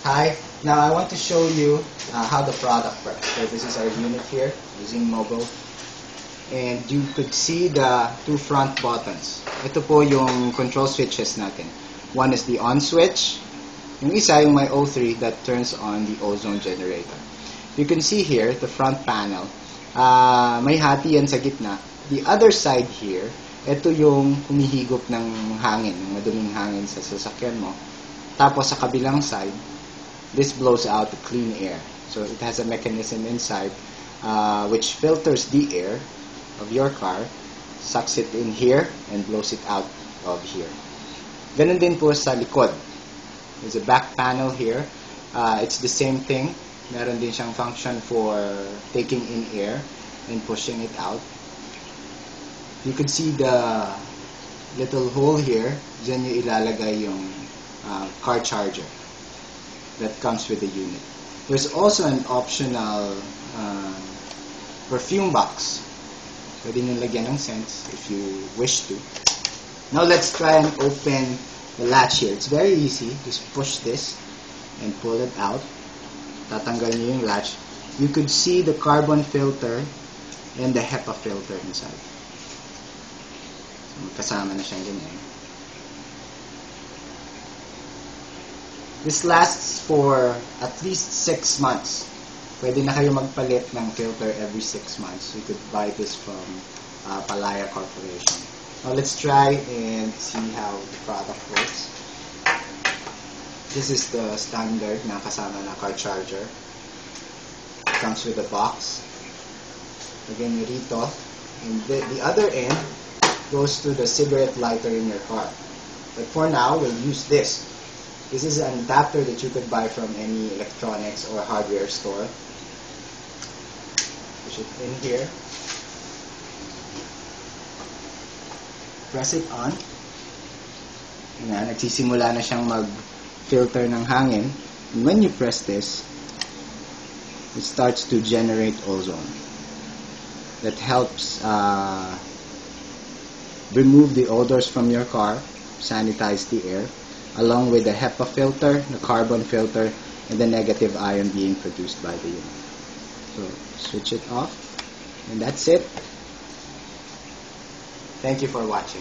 Hi, now I want to show you how the product works. So this is our unit here using mobile. And you could see the two front buttons. Ito po yung control switches natin. One is the on switch. Yung isa yung may O3 that turns on the ozone generator. You can see here, the front panel. May hati yan sa gitna. The other side here, ito yung humihigop ng hangin, ng maduming hangin sa sasakyan mo. Tapos sa kabilang side, this blows out the clean air. So it has a mechanism inside which filters the air of your car, sucks it in here, and blows it out of here. Ganun din po sa likod. There's a back panel here. It's the same thing. Meron din siyang function for taking in air and pushing it out. You can see the little hole here. Diyan yung ilalagay yung car charger that comes with the unit. There's also an optional perfume box. Pwede nyo lagyan ng scents if you wish to. Now let's try and open the latch here. It's very easy. Just push this and pull it out. Tatanggal nyo yung latch. You could see the carbon filter and the HEPA filter inside. So, kasama na siyang ganyan. This lasts for at least 6 months. Pwede na kayo magpalit ng filter every 6 months. You could buy this from Palaya Corporation. Now let's try and see how the product works. This is the standard na kasama na car charger. It comes with a box. Lagyan nyo rito. And the other end goes to the cigarette lighter in your car. But for now, we'll use this. This is an adapter that you could buy from any electronics or hardware store. Push it in here. Press it on. Ayan, nagsisimula na siyang mag-filter ng hangin. And when you press this, it starts to generate ozone. That helps remove the odors from your car, sanitize the air, along with the HEPA filter, the carbon filter, and the negative ion being produced by the unit. So, switch it off, and that's it. Thank you for watching.